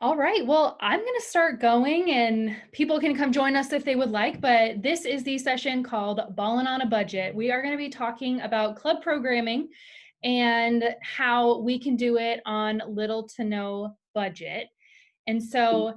All right, well, I'm going to start going and people can come join us if they would like, but this is the session called Ballin' on a Budget. We are going to be talking about club programming and how we can do it on little to no budget. And so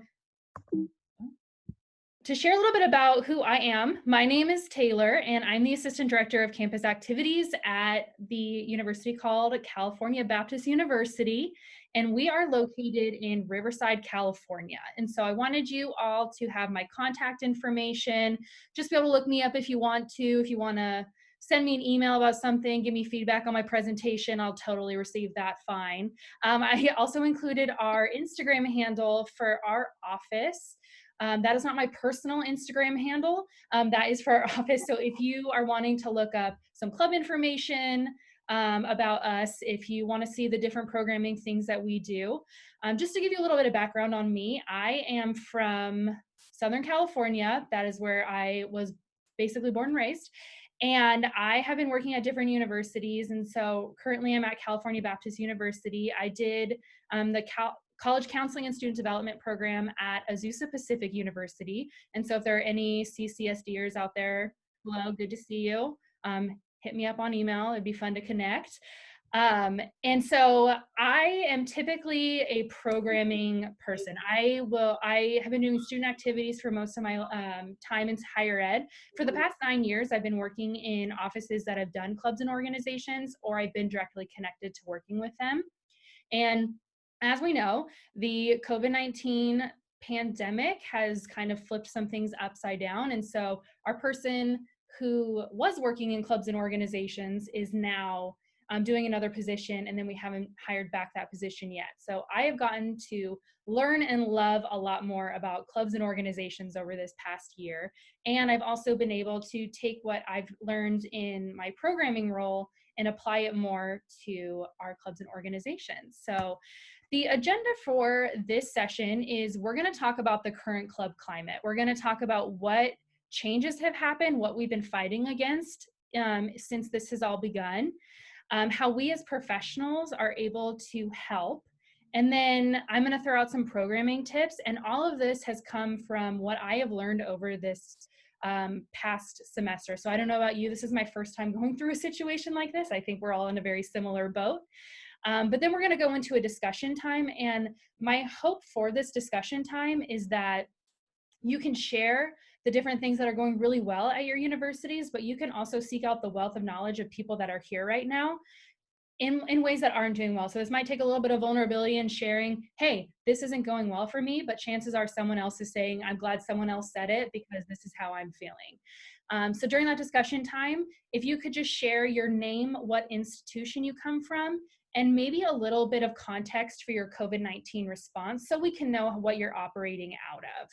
to share a little bit about who I am, my name is Taylor, and I'm the Assistant Director of Campus Activities at the university called California Baptist University, and we are located in Riverside, California. And so I wanted you all to have my contact information, just be able to look me up if you want to send me an email about something, give me feedback on my presentation, I'll totally receive that fine. I also included our Instagram handle for our office. That is not my personal Instagram handle. That is for our office. So if you are wanting to look up some club information about us, if you want to see the different programming things that we do, just to give you a little bit of background on me, I am from Southern California. That is where I was basically born and raised. And I have been working at different universities. And so currently I'm at California Baptist University. I did the College Counseling and Student Development Program at Azusa Pacific University. And so if there are any CCSDers out there, hello, good to see you. Hit me up on email. It'd be fun to connect. And so I am typically a programming person. I have been doing student activities for most of my time in higher ed. For the past 9 years, I've been working in offices that have done clubs and organizations, or I've been directly connected to working with them. And as we know, the COVID-19 pandemic has kind of flipped some things upside down. And so our person who was working in clubs and organizations is now doing another position, and then we haven't hired back that position yet. So I have gotten to learn and love a lot more about clubs and organizations over this past year. And I've also been able to take what I've learned in my programming role and apply it more to our clubs and organizations. So the agenda for this session is we're going to talk about the current club climate. We're going to talk about what changes have happened, what we've been fighting against since this has all begun, how we as professionals are able to help. And then I'm going to throw out some programming tips. And all of this has come from what I have learned over this past semester. So I don't know about you, this is my first time going through a situation like this. I think we're all in a very similar boat. But then we're going to go into a discussion time. And my hope for this discussion time is that you can share the different things that are going really well at your universities, but you can also seek out the wealth of knowledge of people that are here right now in ways that aren't doing well. So this might take a little bit of vulnerability and sharing, hey, this isn't going well for me, but chances are someone else is saying, I'm glad someone else said it because this is how I'm feeling. So during that discussion time, if you could just share your name, what institution you come from, and maybe a little bit of context for your COVID-19 response so we can know what you're operating out of.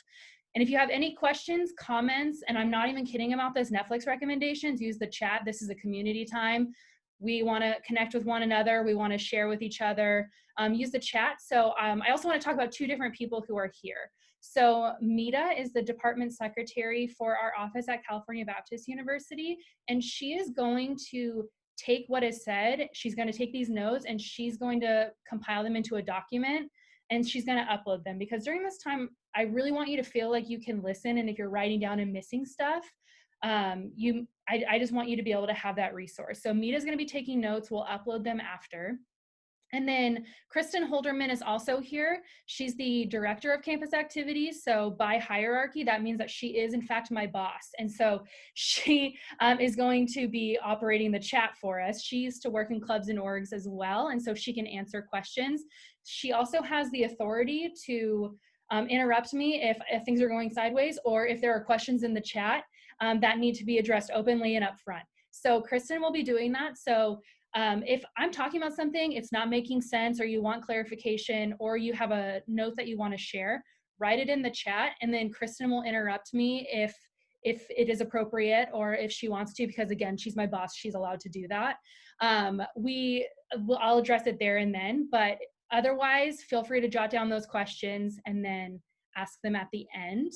And if you have any questions, comments, and I'm not even kidding about this, Netflix recommendations, use the chat. This is a community time. We want to connect with one another. We want to share with each other. Use the chat. So I also want to talk about two different people who are here. So Mita is the department secretary for our office at California Baptist University, and she is going to take what is said. She's going to take these notes and she's going to compile them into a document, and she's going to upload them, because during this time, I really want you to feel like you can listen. And if you're writing down and missing stuff, I just want you to be able to have that resource. So Mita's going to be taking notes. We'll upload them after. And then Kristen Holderman is also here. She's the director of campus activities. So by hierarchy, that means that she is in fact my boss. And so she is going to be operating the chat for us. She used to work in clubs and orgs as well. And so she can answer questions. She also has the authority to interrupt me if things are going sideways, or if there are questions in the chat that need to be addressed openly and upfront. So Kristen will be doing that. So if I'm talking about something, it's not making sense, or you want clarification, or you have a note that you want to share, write it in the chat, and then Kristen will interrupt me if it is appropriate, or if she wants to, because again, she's my boss, she's allowed to do that. I'll address it there and then, but otherwise, feel free to jot down those questions and then ask them at the end.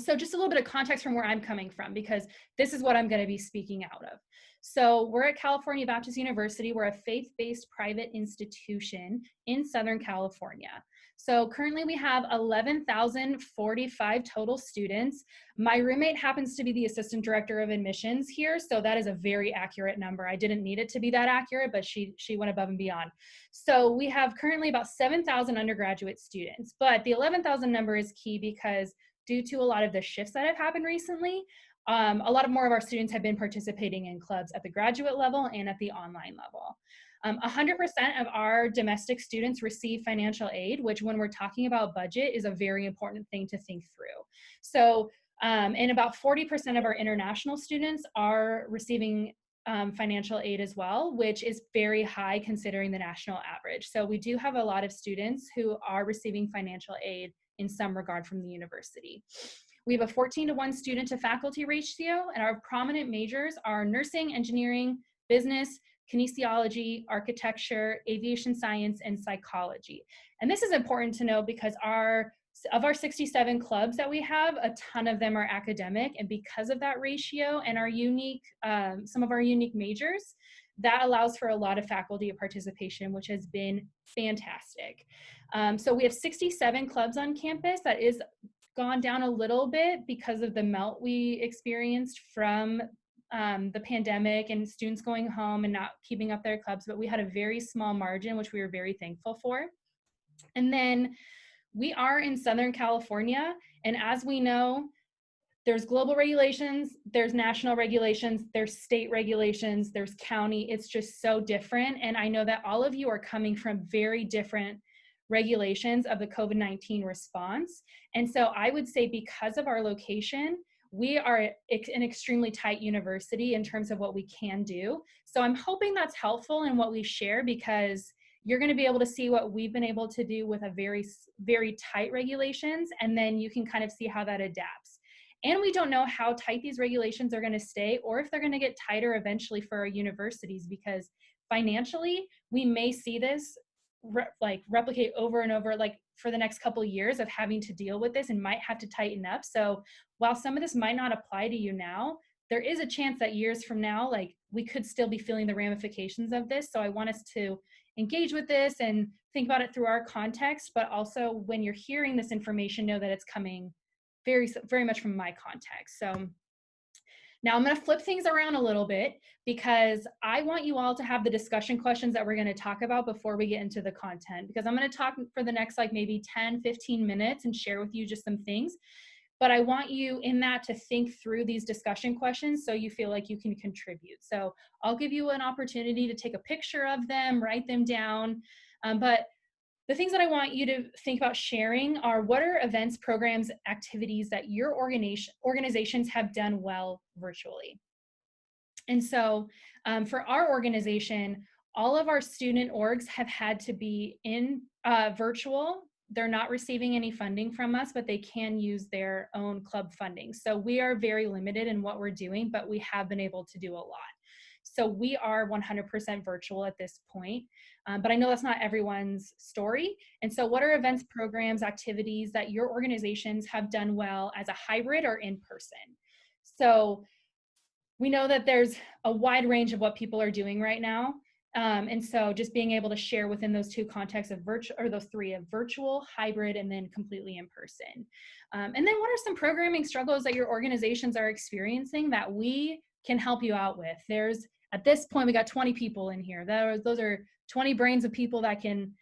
So just a little bit of context from where I'm coming from, because this is what I'm going to be speaking out of. So we're at California Baptist University. We're a faith-based private institution in Southern California. So currently we have 11,045 total students. My roommate happens to be the assistant director of admissions here, so that is a very accurate number. I didn't need it to be that accurate, but she went above and beyond. So we have currently about 7,000 undergraduate students, but the 11,000 number is key because due to a lot of the shifts that have happened recently, a lot of more of our students have been participating in clubs at the graduate level and at the online level. 100% of our domestic students receive financial aid, which when we're talking about budget is a very important thing to think through. So, and about 40% of our international students are receiving financial aid as well, which is very high considering the national average. So we do have a lot of students who are receiving financial aid in some regard from the university. We have a 14-to-1 student to faculty ratio, and our prominent majors are nursing, engineering, business, kinesiology, architecture, aviation science, and psychology. And this is important to know because of our 67 clubs that we have, a ton of them are academic, and because of that ratio and our unique, some of our unique majors, that allows for a lot of faculty participation, which has been fantastic. So we have 67 clubs on campus. That is gone down a little bit because of the melt we experienced from the pandemic and students going home and not keeping up their clubs, but we had a very small margin, which we were very thankful for. And then we are in Southern California, and as we know, there's global regulations, there's national regulations, there's state regulations, there's county. It's just so different. And I know that all of you are coming from very different regulations of the COVID-19 response. And so I would say because of our location, we are an extremely tight university in terms of what we can do. So I'm hoping that's helpful in what we share because you're going to be able to see what we've been able to do with a very tight regulations, and then you can kind of see how that adapts. And we don't know how tight these regulations are going to stay or if they're going to get tighter eventually for our universities, because financially, we may see this replicate over and over, like for the next couple of years of having to deal with this and might have to tighten up. So while some of this might not apply to you now, there is a chance that years from now, like we could still be feeling the ramifications of this. So I want us to engage with this and think about it through our context, but also when you're hearing this information, know that it's coming very much from my context. So now I'm going to flip things around a little bit because I want you all to have the discussion questions that we're going to talk about before we get into the content, because I'm going to talk for the next like maybe 10, 15 minutes and share with you just some things. But I want you in that to think through these discussion questions so you feel like you can contribute. So I'll give you an opportunity to take a picture of them, write them down. But the things that I want you to think about sharing are what are events, programs, activities that your organizations have done well virtually. And so for our organization, all of our student orgs have had to be in virtual. They're not receiving any funding from us, but they can use their own club funding. So we are very limited in what we're doing, but we have been able to do a lot. So we are 100% virtual at this point, but I know that's not everyone's story. And so what are events, programs, activities that your organizations have done well as a hybrid or in person? So we know that there's a wide range of what people are doing right now. And so just being able to share within those two contexts of virtual, or those three of virtual, hybrid, and then completely in person. And then what are some programming struggles that your organizations are experiencing that we can help you out with? At this point, we got 20 people in here. Those are 20 brains of people that can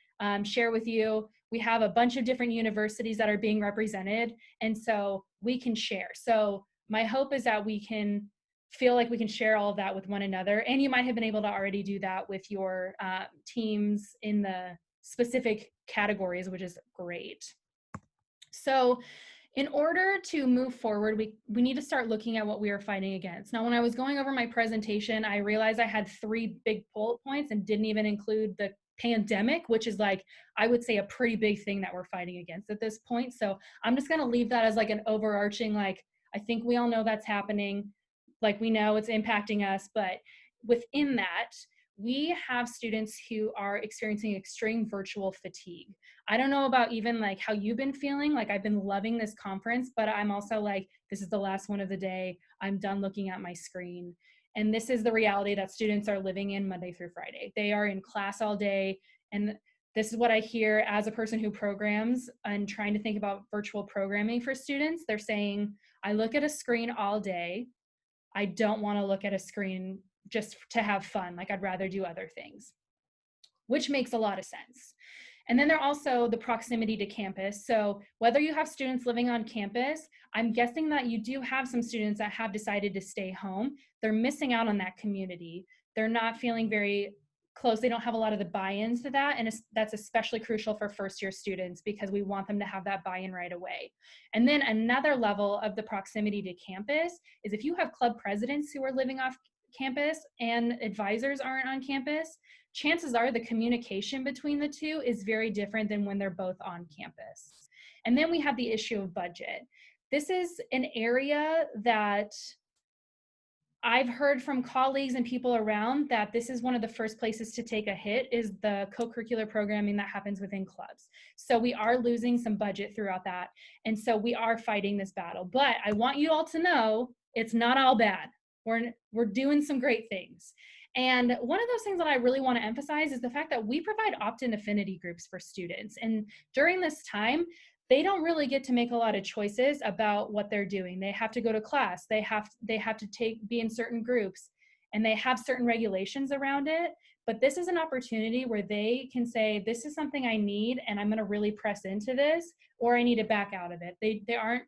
share with you. We have a bunch of different universities that are being represented, and so we can share. So my hope is that we can feel like we can share all of that with one another. And you might have been able to already do that with your teams in the specific categories, which is great. So in order to move forward, we need to start looking at what we are fighting against. Now, when I was going over my presentation, I realized I had 3 big bullet points and didn't even include the pandemic, which is like, I would say a pretty big thing that we're fighting against at this point. So I'm just gonna leave that as like an overarching, like, I think we all know that's happening. Like we know it's impacting us, but within that, we have students who are experiencing extreme virtual fatigue. I don't know about even like how you've been feeling. Like I've been loving this conference, but I'm also like, this is the last one of the day. I'm done looking at my screen. And this is the reality that students are living in Monday through Friday. They are in class all day. And this is what I hear as a person who programs and trying to think about virtual programming for students. They're saying, I look at a screen all day. I don't want to look at a screen just to have fun. Like, I'd rather do other things, which makes a lot of sense. And then there are also the proximity to campus. So whether you have students living on campus, I'm guessing that you do have some students that have decided to stay home. They're missing out on that community. They're not feeling very close. They don't have a lot of the buy-ins to that. And that's especially crucial for first-year students because we want them to have that buy-in right away. And then another level of the proximity to campus is if you have club presidents who are living off campus and advisors aren't on campus, chances are the communication between the two is very different than when they're both on campus. And then we have the issue of budget. This is an area that I've heard from colleagues and people around that this is one of the first places to take a hit is the co-curricular programming that happens within clubs. So we are losing some budget throughout that. And so we are fighting this battle. But I want you all to know it's not all bad. We're doing some great things. And one of those things that I really want to emphasize is the fact that we provide opt-in affinity groups for students. And during this time, they don't really get to make a lot of choices about what they're doing. They have to go to class. They have to be in certain groups, and they have certain regulations around it. But this is an opportunity where they can say, this is something I need, and I'm going to really press into this, or I need to back out of it. They aren't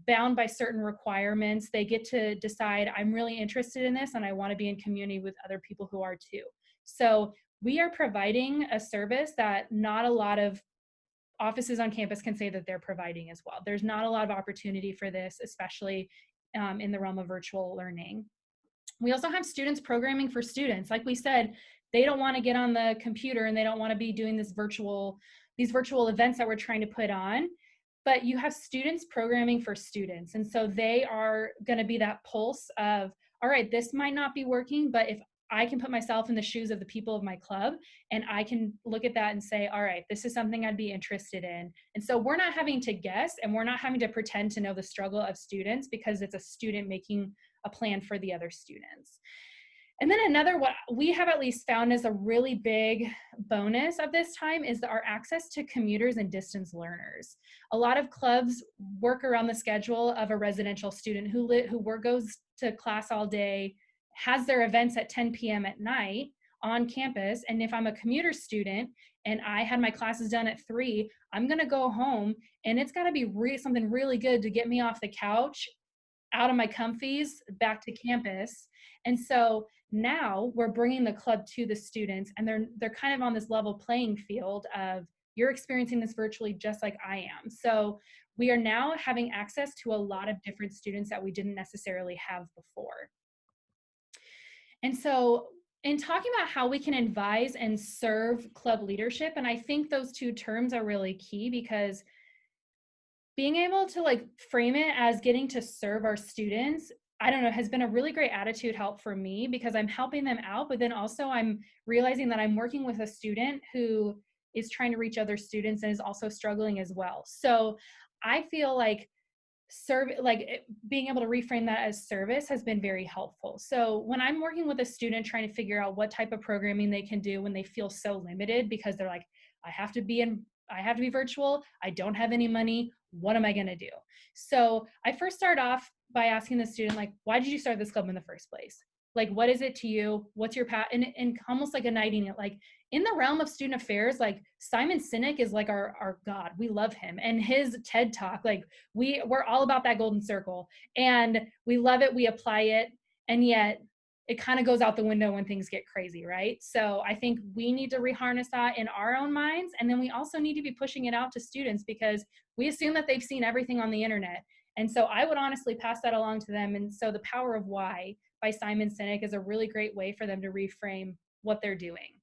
bound by certain requirements. They get to decide, I'm really interested in this, and I want to be in community with other people who are too. So we are providing a service that not a lot of offices on campus can say that they're providing as well. There's not a lot of opportunity for this, especially in the realm of virtual learning. We also have students programming for students. Like we said, they don't want to get on the computer and they don't want to be doing these virtual events that we're trying to put on. But you have students programming for students. And so they are going to be that pulse of, all right, this might not be working, but if I can put myself in the shoes of the people of my club and I can look at that and say, all right, this is something I'd be interested in. And so we're not having to guess and we're not having to pretend to know the struggle of students because it's a student making a plan for the other students. And then what we have at least found is a really big bonus of this time is our access to commuters and distance learners. A lot of clubs work around the schedule of a residential student who goes to class all day, has their events at 10 p.m. at night on campus. And if I'm a commuter student and I had my classes done at 3, I'm going to go home and it's got to be something really good to get me off the couch, out of my comfies, back to campus. And so now we're bringing the club to the students and they're kind of on this level playing field of you're experiencing this virtually just like I am. So we are now having access to a lot of different students that we didn't necessarily have before. And so in talking about how we can advise and serve club leadership, and I think those two terms are really key because being able to frame it as getting to serve our students, I don't know, has been a really great attitude help for me because I'm helping them out, but then also I'm realizing that I'm working with a student who is trying to reach other students and is also struggling as well. So I feel like being able to reframe that as service has been very helpful. So when I'm working with a student trying to figure out what type of programming they can do when they feel so limited because they're like, I have to be virtual, I don't have any money, what am I going to do? So I first start off by asking the student, why did you start this club in the first place? What is it to you? What's your path? And almost igniting it, in the realm of student affairs, Simon Sinek is our God. We love him. And his TED Talk, we're all about that golden circle. And we love it, we apply it, and yet it kind of goes out the window when things get crazy, right? So I think we need to reharness that in our own minds. And then we also need to be pushing it out to students because we assume that they've seen everything on the internet. And so I would honestly pass that along to them. And so The Power of Why by Simon Sinek is a really great way for them to reframe what they're doing.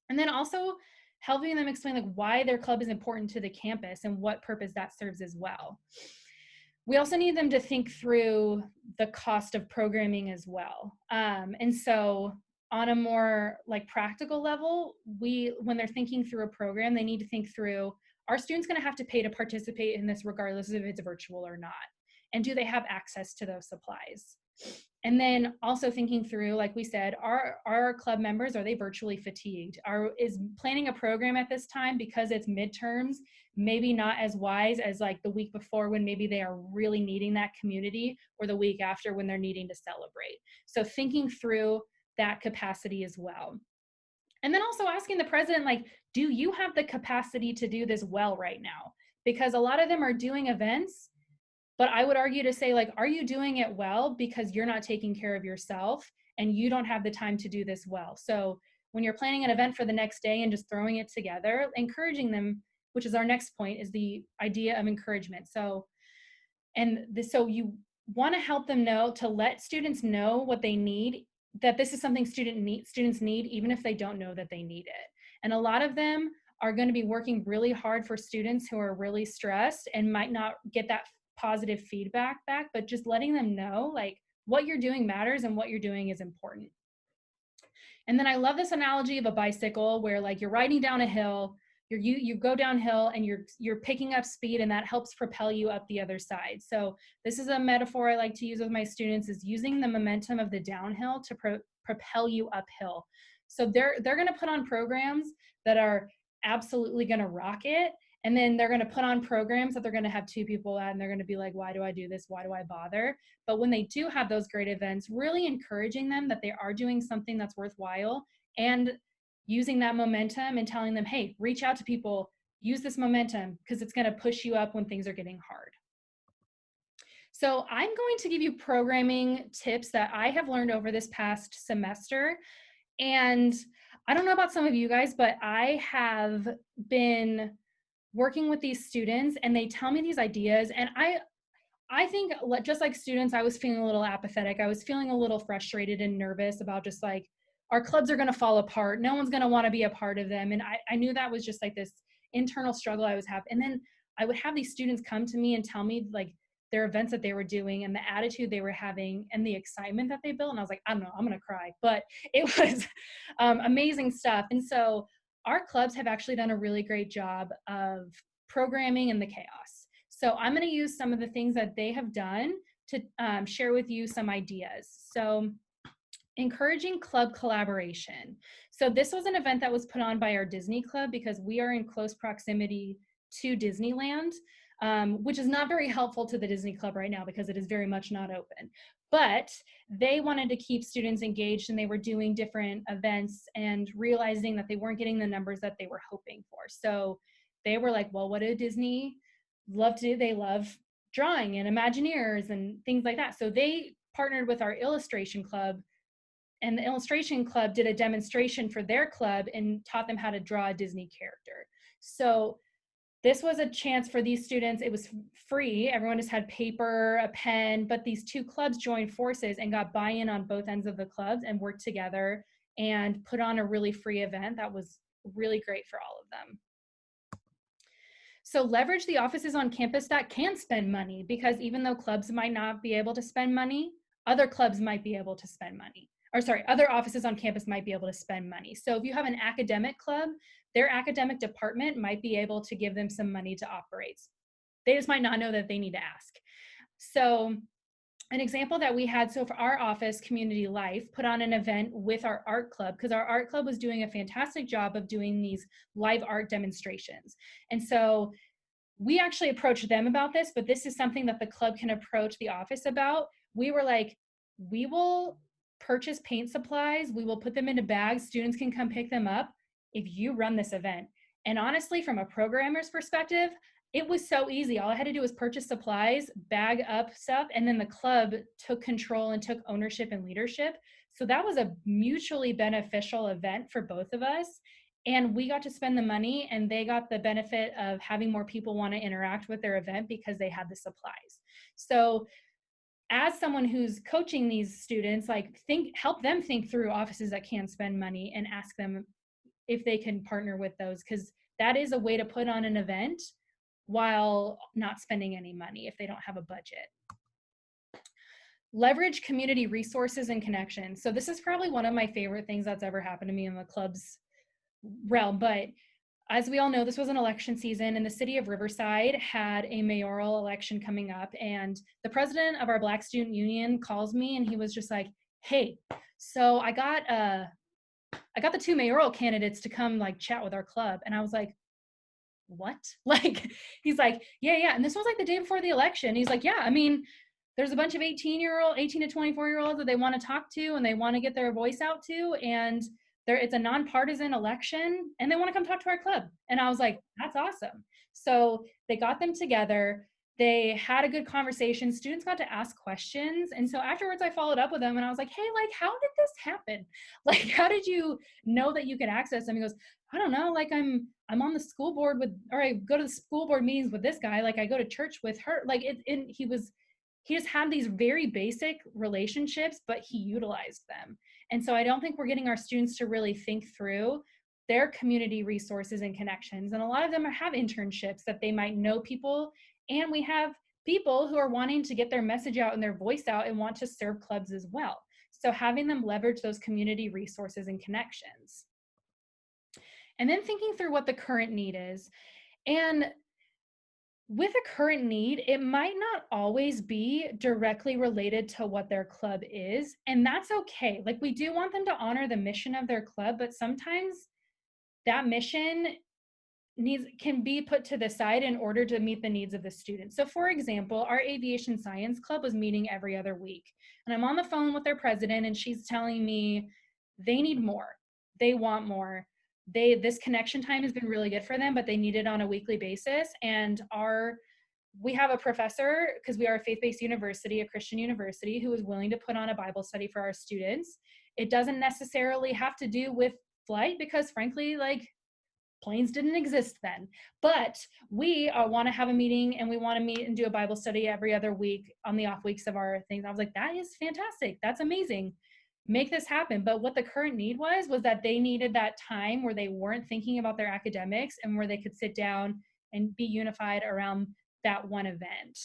And then also helping them explain why their club is important to the campus and what purpose that serves as well. We also need them to think through the cost of programming as well. And so on a more practical level, when they're thinking through a program, they need to think through, are students going to have to pay to participate in this regardless if it's virtual or not? And do they have access to those supplies? And then also thinking through, like we said, are our club members, are they virtually fatigued? Is planning a program at this time, because it's midterms, maybe not as wise as like the week before when maybe they are really needing that community, or the week after when they're needing to celebrate. So thinking through that capacity as well. And then also asking the president, like, do you have the capacity to do this well right now? Because a lot of them are doing events, but I would argue to say, like, are you doing it well because you're not taking care of yourself and you don't have the time to do this well? So when you're planning an event for the next day and just throwing it together, encouraging them, which is our next point, is the idea of encouragement. So so you want to help them know, to let students know what they need, that this is something students need, even if they don't know that they need it. And a lot of them are going to be working really hard for students who are really stressed and might not get that positive feedback back, but just letting them know, like, what you're doing matters and what you're doing is important. And then I love this analogy of a bicycle, where like you're riding down a hill, you go downhill and you're picking up speed, and that helps propel you up the other side. So this is a metaphor I like to use with my students, is using the momentum of the downhill to propel you uphill. So they're going to put on programs that are absolutely going to rock it, and then they're going to put on programs that they're going to have two people at, and they're going to be like, why do I do this? Why do I bother? But when they do have those great events, really encouraging them that they are doing something that's worthwhile, and using that momentum and telling them, hey, reach out to people, use this momentum, because it's going to push you up when things are getting hard. So I'm going to give you programming tips that I have learned over this past semester. And I don't know about some of you guys, but I have been working with these students and they tell me these ideas, and I think, just like students, I was feeling a little apathetic. I was feeling a little frustrated and nervous about just like, our clubs are going to fall apart. No one's going to want to be a part of them. And I knew that was just like this internal struggle I was having. And then I would have these students come to me and tell me like their events that they were doing and the attitude they were having and the excitement that they built. And I was like, I don't know, I'm going to cry. But it was amazing stuff. And so our clubs have actually done a really great job of programming in the chaos. So I'm going to use some of the things that they have done to share with you some ideas. So encouraging club collaboration. So this was an event that was put on by our Disney club, because we are in close proximity to Disneyland, which is not very helpful to the Disney club right now because it is very much not open. But they wanted to keep students engaged, and they were doing different events and realizing that they weren't getting the numbers that they were hoping for. So they were like, well, what do Disney love to do? They love drawing and Imagineers and things like that. So they partnered with our illustration club, and the illustration club did a demonstration for their club and taught them how to draw a Disney character. So this was a chance for these students. It was free. Everyone just had paper, a pen, but these two clubs joined forces and got buy-in on both ends of the clubs and worked together and put on a really free event that was really great for all of them. So leverage the offices on campus that can spend money, because even though clubs might not be able to spend money, other clubs might be able to spend money. Or sorry, other offices on campus might be able to spend money. So if you have an academic club, their academic department might be able to give them some money to operate. They just might not know that they need to ask. So an example that we had, so for our office, Community Life, put on an event with our art club, because our art club was doing a fantastic job of doing these live art demonstrations. And so we actually approached them about this, but this is something that the club can approach the office about. We were like, we will purchase paint supplies, we will put them into bags, students can come pick them up if you run this event. And honestly, from a programmer's perspective, it was so easy. All I had to do was purchase supplies, bag up stuff, and then the club took control and took ownership and leadership. So that was a mutually beneficial event for both of us. And we got to spend the money, and they got the benefit of having more people want to interact with their event because they had the supplies. So as someone who's coaching these students, like help them think through offices that can spend money and ask them if they can partner with those, because that is a way to put on an event while not spending any money if they don't have a budget. Leverage community resources and connections. So this is probably one of my favorite things that's ever happened to me in the club's realm, but as we all know, this was an election season, and the city of Riverside had a mayoral election coming up. And the president of our Black Student Union calls me, and he was just like, "Hey, so I got the two mayoral candidates to come like chat with our club." And I was like, "What?" Like, he's like, "Yeah." And this was like the day before the election. He's like, "Yeah, I mean, there's a bunch of 18 to 24-year-olds that they want to talk to and they want to get their voice out to. And it's a nonpartisan election and they want to come talk to our club." And I was like, "That's awesome." So they got them together. They had a good conversation. Students got to ask questions. And so afterwards I followed up with them and I was like, "Hey, like, how did this happen? Like, how did you know that you could access them?" He goes, "I don't know. Like, I'm on the school board with, or I go to the school board meetings with this guy. Like, I go to church with her." Like, he just had these very basic relationships, but he utilized them. And so I don't think we're getting our students to really think through their community resources and connections. And a lot of them have internships that they might know people. And we have people who are wanting to get their message out and their voice out and want to serve clubs as well. So having them leverage those community resources and connections. And then thinking through what the current need is. And with a current need, it might not always be directly related to what their club is, and that's okay. Like, we do want them to honor the mission of their club, but sometimes that mission can be put to the side in order to meet the needs of the students. So for example, our aviation science club was meeting every other week, and I'm on the phone with their president and she's telling me they need more, they want more, this connection time has been really good for them, but they need it on a weekly basis. And we have a professor, because we are a faith-based university, a Christian university, who is willing to put on a Bible study for our students. It doesn't necessarily have to do with flight, because frankly, like, planes didn't exist then. But we want to have a meeting and we want to meet and do a Bible study every other week on the off weeks of our things. I was like, that is fantastic. That's amazing. Make this happen. But what the current need was that they needed that time where they weren't thinking about their academics and where they could sit down and be unified around that one event.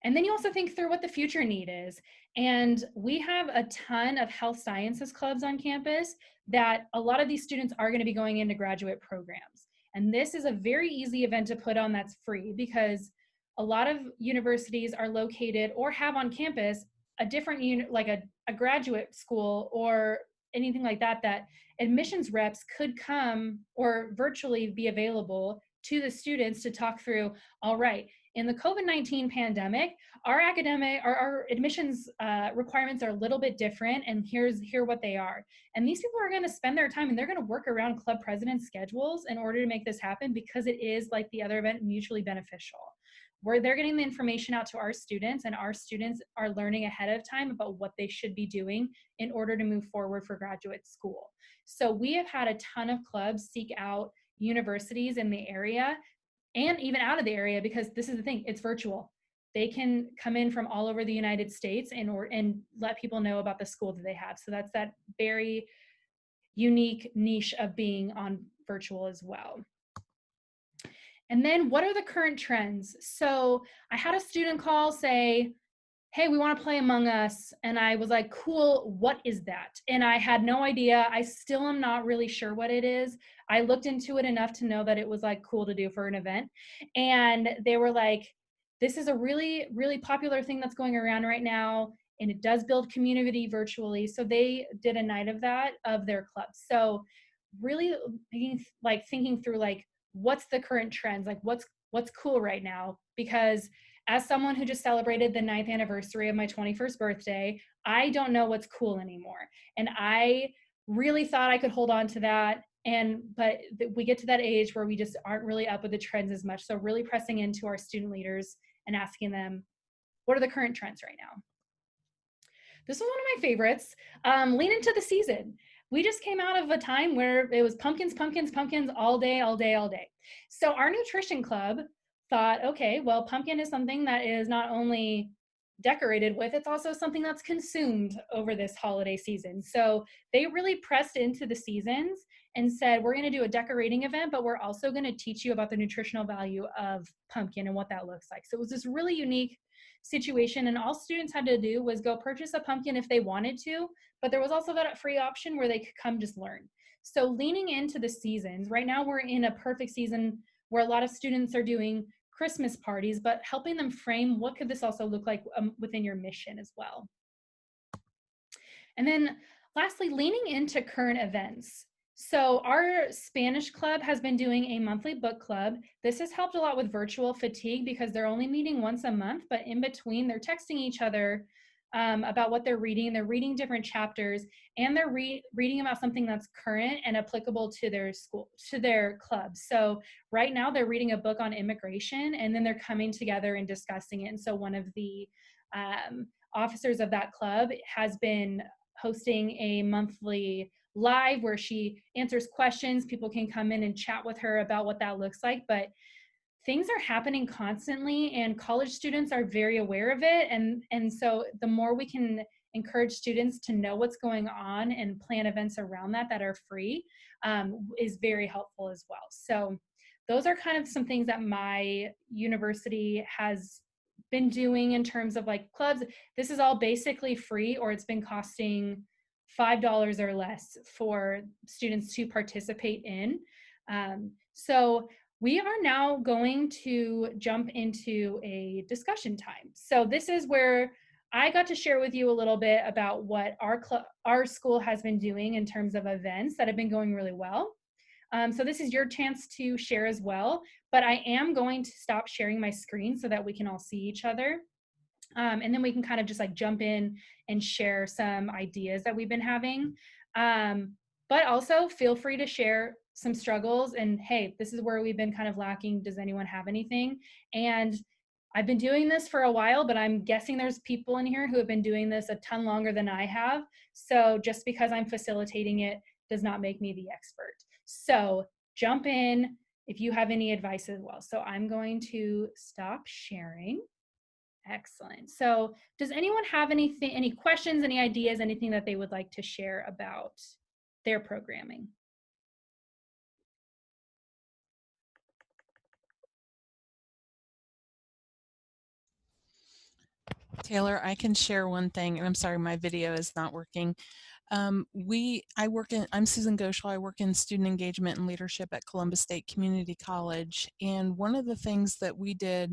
And then you also think through what the future need is. And we have a ton of health sciences clubs on campus that a lot of these students are going to be going into graduate programs. And this is a very easy event to put on that's free, because a lot of universities are located or have on campus a different unit, like a graduate school or anything like that, that admissions reps could come or virtually be available to the students to talk through, all right, in the COVID-19 pandemic, our admissions requirements are a little bit different, and here what they are. And these people are going to spend their time and they're going to work around club presidents' schedules in order to make this happen, because it is, like the other event, mutually beneficial. Where they're getting the information out to our students, and our students are learning ahead of time about what they should be doing in order to move forward for graduate school. So we have had a ton of clubs seek out universities in the area and even out of the area, because this is the thing, it's virtual. They can come in from all over the United States and let people know about the school that they have. So that's that very unique niche of being on virtual as well. And then what are the current trends? So I had a student call say, "Hey, we want to play Among Us." And I was like, "Cool, what is that?" And I had no idea. I still am not really sure what it is. I looked into it enough to know that it was like cool to do for an event. And they were like, "This is a really, really popular thing that's going around right now, and it does build community virtually." So they did a night of that of their club. So really thinking through like, what's the current trends? Like, what's cool right now? Because as someone who just celebrated the 9th anniversary of my 21st birthday, I don't know what's cool anymore. And I really thought I could hold on to that. But we get to that age where we just aren't really up with the trends as much. So really pressing into our student leaders and asking them, what are the current trends right now? This was one of my favorites. Lean into the season. We just came out of a time where it was pumpkins, pumpkins, pumpkins all day, all day, all day. So our nutrition club thought, okay, well, pumpkin is something that is not only decorated with, it's also something that's consumed over this holiday season. So they really pressed into the seasons and said, we're going to do a decorating event, but we're also going to teach you about the nutritional value of pumpkin and what that looks like. So it was this really unique situation, and all students had to do was go purchase a pumpkin if they wanted to, but there was also that free option where they could come just learn. So leaning into the seasons, right now we're in a perfect season where a lot of students are doing Christmas parties, but helping them frame what could this also look like within your mission as well. And then lastly, leaning into current events. So our Spanish club has been doing a monthly book club. This has helped a lot with virtual fatigue because they're only meeting once a month, but in between they're texting each other about what they're reading. They're reading different chapters, and they're reading about something that's current and applicable to their school, to their club. So right now they're reading a book on immigration, and then they're coming together and discussing it. And so one of the officers of that club has been hosting a monthly live where she answers questions. People can come in and chat with her about what that looks like. But things are happening constantly, and college students are very aware of it. And so the more we can encourage students to know what's going on and plan events around that that are free is very helpful as well. So those are kind of some things that my university has been doing in terms of like clubs. This is all basically free, or it's been costing $5 or less for students to participate in. So we are now going to jump into a discussion time. So this is where I got to share with you a little bit about what our school has been doing in terms of events that have been going really well. So this is your chance to share as well, but I am going to stop sharing my screen so that we can all see each other. And then we can kind of just like jump in and share some ideas that we've been having. But also feel free to share some struggles and, hey, this is where we've been kind of lacking. Does anyone have anything? And I've been doing this for a while, but I'm guessing there's people in here who have been doing this a ton longer than I have. So just because I'm facilitating it does not make me the expert. So jump in if you have any advice as well. So I'm going to stop sharing. Excellent. So does anyone have anything, any questions, any ideas, anything that they would like to share about their programming? Taylor, I can share one thing, and I'm sorry, my video is not working. I'm Susan Goschel. I work in student engagement and leadership at Columbus State Community College. And one of the things that we did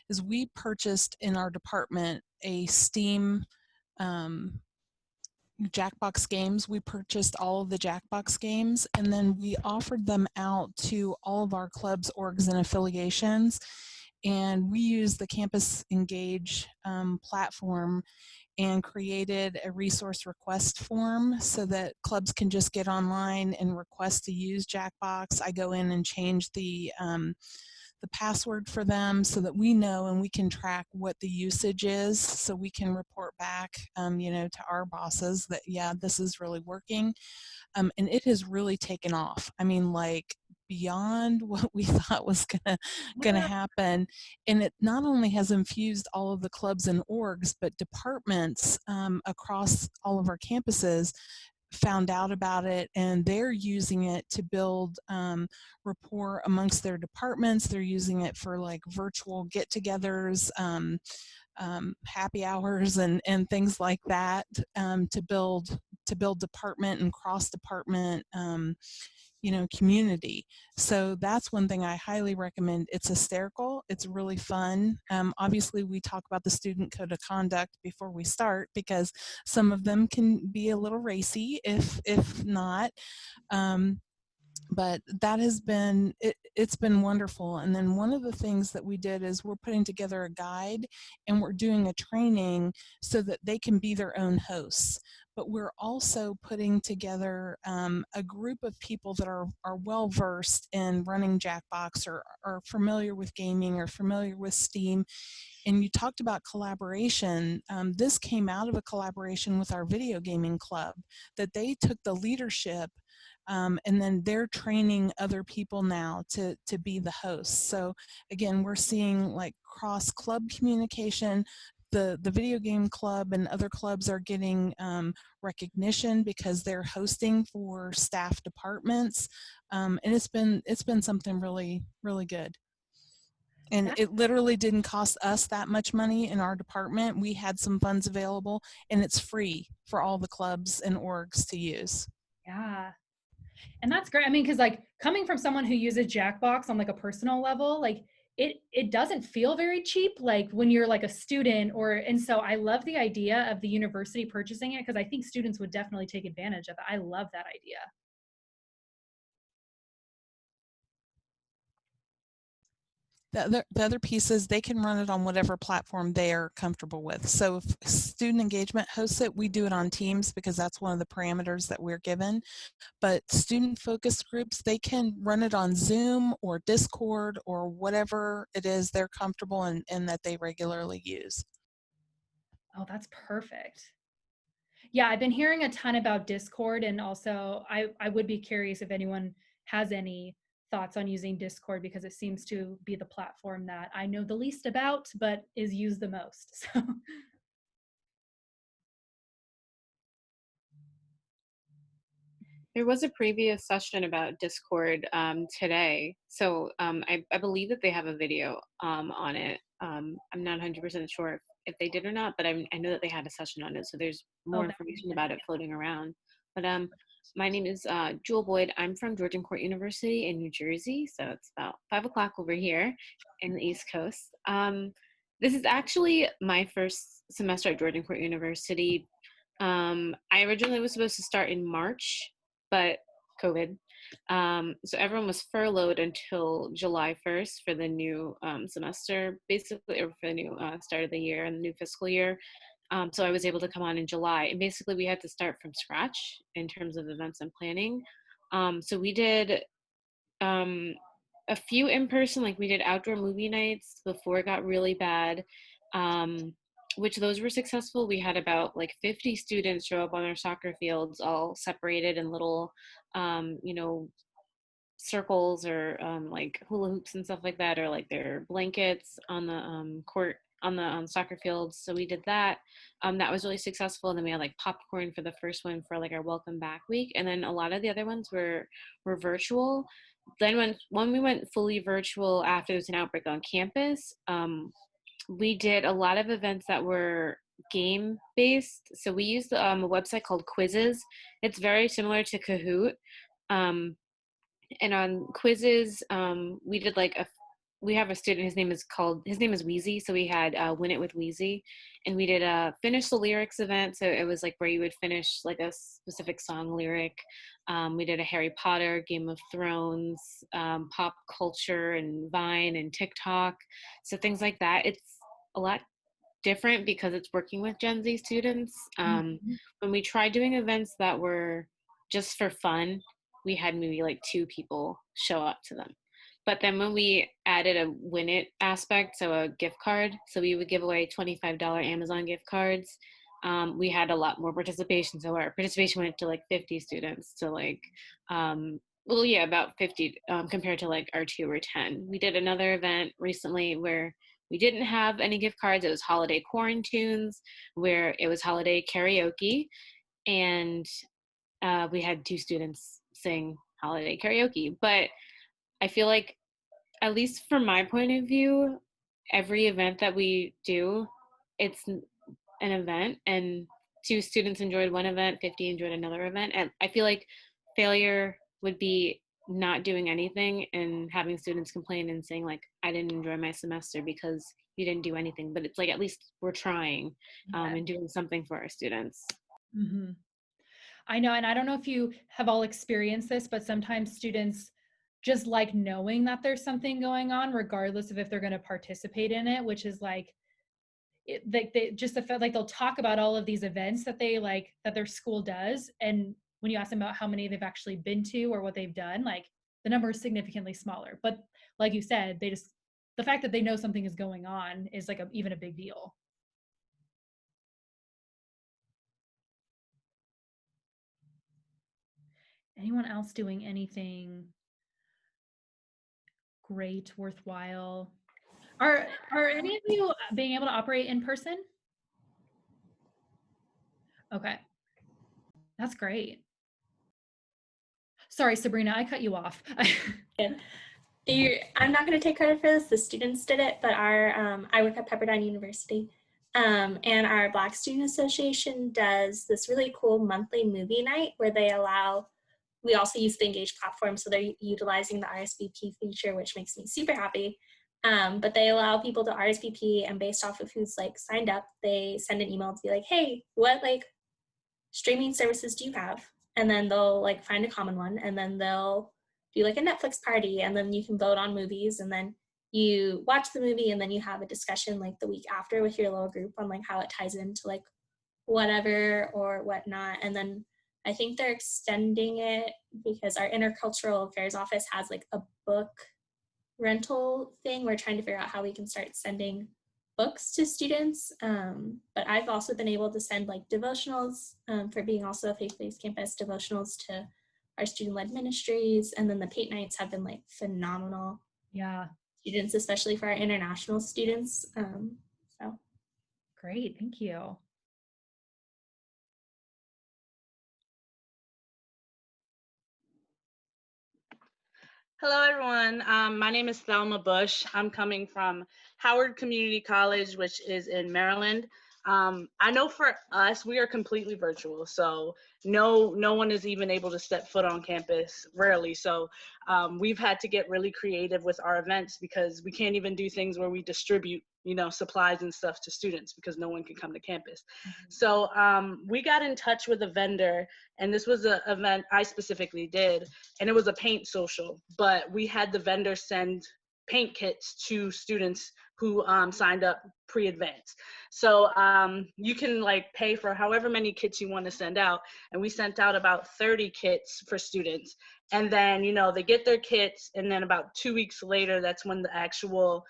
is we purchased in our department a STEAM Jackbox games. We purchased all of the Jackbox games, and then we offered them out to all of our clubs, orgs, and affiliations. And we used the Campus Engage platform and created a resource request form so that clubs can just get online and request to use Jackbox. I go in and change the password for them so that we know and we can track what the usage is, so we can report back to our bosses that, yeah, this is really working. And it has really taken off. I mean, like, beyond what we thought was gonna happen. And it not only has infused all of the clubs and orgs, but departments across all of our campuses found out about it, and they're using it to build rapport amongst their departments. They're using it for like virtual get-togethers, happy hours, and things like that, to build department and cross department community. So that's one thing I highly recommend. It's hysterical. It's really fun. Obviously, we talk about the student code of conduct before we start, because some of them can be a little racy if not. But that has been, it's been wonderful. And then one of the things that we did is we're putting together a guide, and we're doing a training so that they can be their own hosts. But we're also putting together a group of people that are well versed in running Jackbox, or are familiar with gaming, or familiar with Steam. And you talked about collaboration. This came out of a collaboration with our video gaming club, that they took the leadership, and then they're training other people now to be the hosts. So again, we're seeing like cross club communication. The video game club and other clubs are getting recognition because they're hosting for staff departments, and it's been something really, really good. And it literally didn't cost us that much money in our department. We had some funds available, and it's free for all the clubs and orgs to use. Yeah. And that's great. I mean, because like coming from someone who uses Jackbox on like a personal level, like it doesn't feel very cheap like when you're like a student or and so I love the idea of the university purchasing it because I think students would definitely take advantage of it. I love that idea. The other piece is they can run it on whatever platform they are comfortable with. So if student engagement hosts it, we do it on Teams because that's one of the parameters that we're given. But student focus groups, they can run it on Zoom or Discord or whatever it is they're comfortable and that they regularly use. Oh, that's perfect. Yeah, I've been hearing a ton about Discord, and also I would be curious if anyone has any thoughts on using Discord because it seems to be the platform that I know the least about, but is used the most. So, There was a previous session about Discord today. So I believe that they have a video on it. I'm not 100% sure if they did or not, but I know that they had a session on it. So there's oh, more that would be information about it fantastic. floating around. But my name is Jewel Boyd. I'm from Georgian Court University in New Jersey. So it's about 5 o'clock over here in the East Coast. This is actually my first semester at Georgian Court University. I originally was supposed to start in March, but COVID. So everyone was furloughed until July 1st for the new semester, basically, or for the new start of the year and the new fiscal year. So I was able to come on in July. And basically, we had to start from scratch in terms of events and planning. So we did um, a few in person, like we did outdoor movie nights before it got really bad, um, which those were successful. We had about like 50 students show up on our soccer fields, all separated in little, you know, circles or like hula hoops and stuff like that, or like their blankets on the court on the soccer fields. So we did that. That was really successful. And then we had like popcorn for the first one for like our welcome back week, and then a lot of the other ones were virtual. Then when we went fully virtual after there was an outbreak on campus, we did a lot of events that were game based. So we used a website called Quizzes. It's very similar to Kahoot. Um, and on quizzes, we did like we have a student, his name is Wheezy, so we had Win It with Wheezy, and we did a finish the lyrics event. So it was like where you would finish like a specific song lyric. We did a Harry Potter, Game of Thrones, pop culture and Vine and TikTok, so things like that. It's a lot different because it's working with Gen Z students. Mhm. When we tried doing events that were just for fun, we had maybe like 2 people show up to them. But then when we added a win it aspect, so a gift card, so we would give away $25 Amazon gift cards, we had a lot more participation. So our participation went to like 50 students to like, well, yeah, about 50 compared to like our 2 or 10. We did another event recently where we didn't have any gift cards. It was holiday quarantunes, where it was holiday karaoke, and we had 2 students sing holiday karaoke. But I feel like, at least from my point of view, every event that we do, it's an event, and 2 students enjoyed one event, 50 enjoyed another event. And I feel like failure would be not doing anything and having students complain and saying like, I didn't enjoy my semester because you didn't do anything. But it's like, at least we're trying Yeah. and doing something for our students. Hmm. I know, and I don't know if you have all experienced this, but sometimes students just like knowing that there's something going on, regardless of if they're going to participate in it, which is like they just the fact like they'll talk about all of these events that they like that their school does, and when you ask them about how many they've actually been to or what they've done, like the number is significantly smaller. But like you said, they just the fact that they know something is going on is like even a big deal. Anyone else doing anything great, worthwhile? Are any of you being able to operate in person? Okay, that's great. Sorry, Sabrina, I cut you off. I'm not going to take credit for this. The students did it, but I work at Pepperdine University, and our Black Student Association does this really cool monthly movie night where they allow we also use the Engage platform, so they're utilizing the RSVP feature, which makes me super happy. But they allow people to RSVP, and based off of who's like signed up, they send an email to be like, hey, what like streaming services do you have? And then they'll like find a common one, and then they'll do like a Netflix party, and then you can vote on movies, and then you watch the movie, and then you have a discussion like the week after with your little group on like how it ties into like whatever or whatnot. And then I think they're extending it because our intercultural affairs office has like a book rental thing. We're trying to figure out how we can start sending books to students. But I've also been able to send like devotionals for being also a faith-based campus, devotionals to our student-led ministries. And then the paint nights have been like phenomenal. Yeah. Students, especially for our international students. So Great. Thank you. Hello, everyone. My name is Thelma Bush. I'm coming from Howard Community College, which is in Maryland. I know for us, we are completely virtual, so no one is even able to step foot on campus, rarely. So we've had to get really creative with our events because we can't even do things where we distribute, supplies and stuff to students because no one can come to campus. So we got in touch with a vendor, and this was an event I specifically did, and it was a paint social, but we had the vendor send paint kits to students who signed up pre-advance. So you can like pay for however many kits you want to send out. And we sent out about 30 kits for students. And then, they get their kits, and then about 2 weeks later, that's when the actual,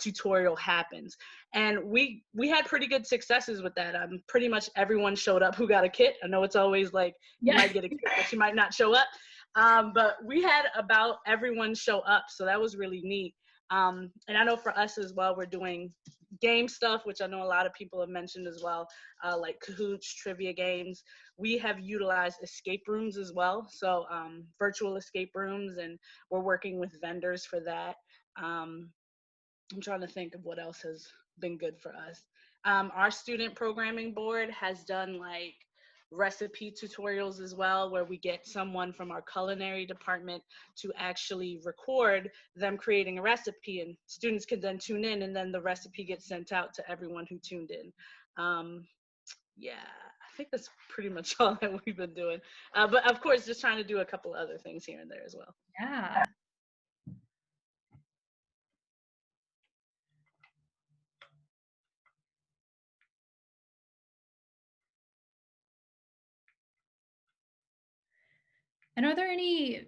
tutorial happens. And we had pretty good successes with that. Pretty much everyone showed up who got a kit. I know it's always like, you might get a kit, but you might not show up. But we had about everyone show up, so that was really neat. And I know for us as well, we're doing game stuff, which I know a lot of people have mentioned as well, like Kahoots, trivia games. We have utilized escape rooms as well, so virtual escape rooms, and we're working with vendors for that. I'm trying to think of what else has been good for us. Our student programming board has done like recipe tutorials as well, where we get someone from our culinary department to actually record them creating a recipe, and students can then tune in, and then the recipe gets sent out to everyone who tuned in. Yeah, I think that's pretty much all that we've been doing. But of course, just trying to do a couple other things here and there as well. Yeah. And are there any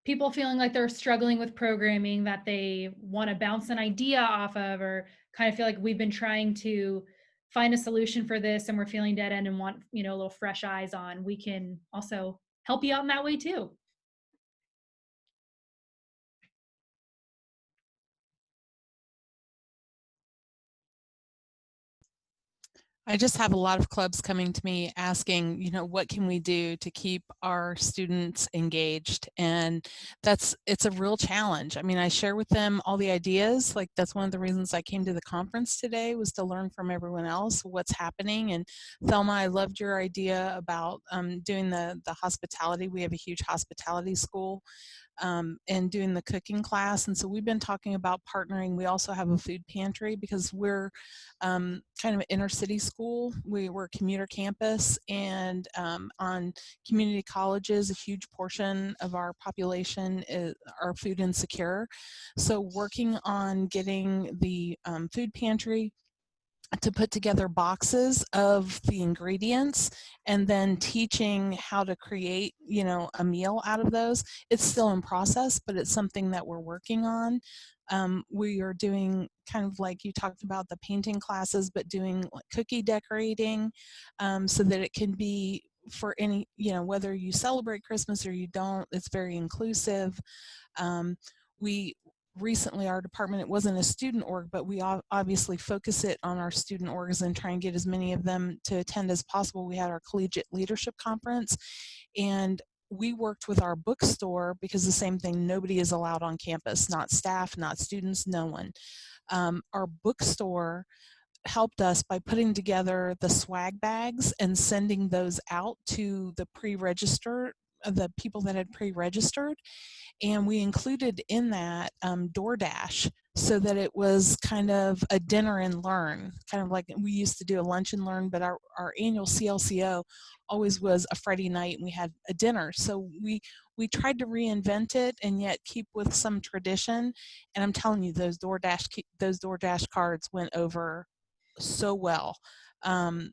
people feeling like they're struggling with programming that they want to bounce an idea off of, or kind of feel like we've been trying to find a solution for this and we're feeling dead end and want, a little fresh eyes on? We can also help you out in that way too. I just have a lot of clubs coming to me asking, what can we do to keep our students engaged? And it's a real challenge. I mean, I share with them all the ideas. Like, that's one of the reasons I came to the conference today, was to learn from everyone else what's happening. And Thelma, I loved your idea about doing the hospitality. We have a huge hospitality school. And doing the cooking class. And so we've been talking about partnering. We also have a food pantry because we're kind of an inner city school. We're a commuter campus, and on community colleges, a huge portion of our population are food insecure. So working on getting the food pantry to put together boxes of the ingredients, and then teaching how to create, a meal out of those. It's still in process, but it's something that we're working on. We are doing kind of like you talked about the painting classes, but doing like cookie decorating, so that it can be for any, whether you celebrate Christmas or you don't, it's very inclusive. We recently, our department, it wasn't a student org, but we obviously focus it on our student orgs and try and get as many of them to attend as possible. We had our collegiate leadership conference, and we worked with our bookstore because the same thing, nobody is allowed on campus, not staff, not students, no one. Our bookstore helped us by putting together the swag bags and sending those out to the pre-registered the people that had pre-registered, and we included in that DoorDash, so that it was kind of a dinner and learn, kind of like we used to do a lunch and learn, but our annual CLCO always was a Friday night and we had a dinner. So we tried to reinvent it and yet keep with some tradition. And I'm telling you, those DoorDash cards went over so well.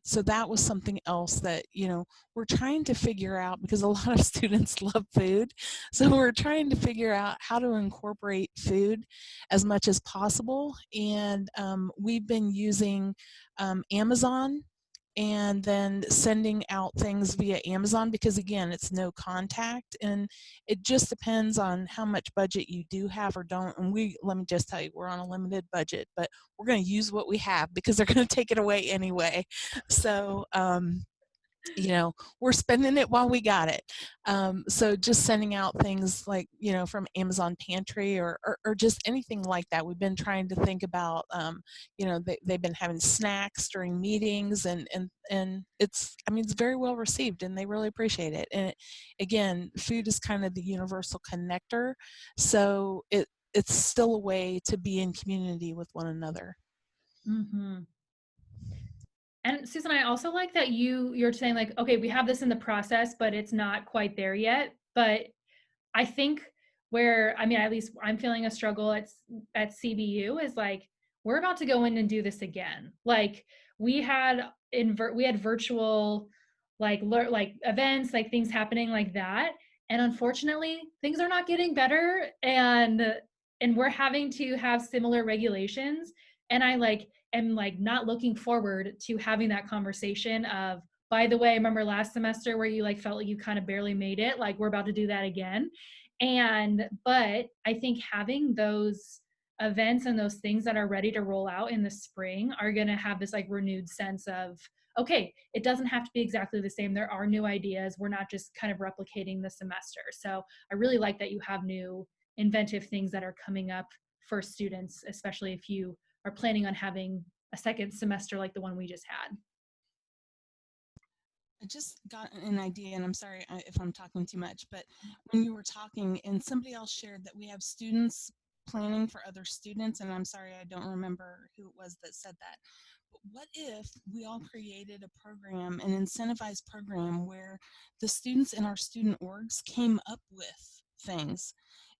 So that was something else that, you know, we're trying to figure out, because a lot of students love food. So we're trying to figure out how to incorporate food as much as possible. And we've been using Amazon, and then sending out things via Amazon, because again, it's no contact, and it just depends on how much budget you do have or don't. And let me just tell you, we're on a limited budget, but we're going to use what we have because they're going to take it away anyway. So you know, we're spending it while we got it. So just sending out things like, you know, from Amazon Pantry or just anything like that. We've been trying to think about, you know, they've been having snacks during meetings, and it's, I mean, it's very well received and they really appreciate it. And again, food is kind of the universal connector. So it's still a way to be in community with one another. Mm-hmm. And Susan, I also like that you're saying like, okay, we have this in the process, but it's not quite there yet. But I think where, I mean, at least I'm feeling a struggle at CBU is like, we're about to go in and do this again. Like we had virtual like events, like things happening like that. And unfortunately, things are not getting better, and we're having to have similar regulations. And I like am like not looking forward to having that conversation of, by the way, remember last semester where you like felt like you kind of barely made it, like we're about to do that again. But I think having those events and those things that are ready to roll out in the spring are going to have this like renewed sense of, okay, it doesn't have to be exactly the same. There are new ideas. We're not just kind of replicating the semester. So I really like that you have new inventive things that are coming up for students, especially if you are planning on having a second semester like the one we just had. I just got an idea, and I'm sorry if I'm talking too much, but when you were talking and somebody else shared that we have students planning for other students, and I'm sorry, I don't remember who it was that said that. But what if we all created a program, an incentivized program, where the students in our student orgs came up with things,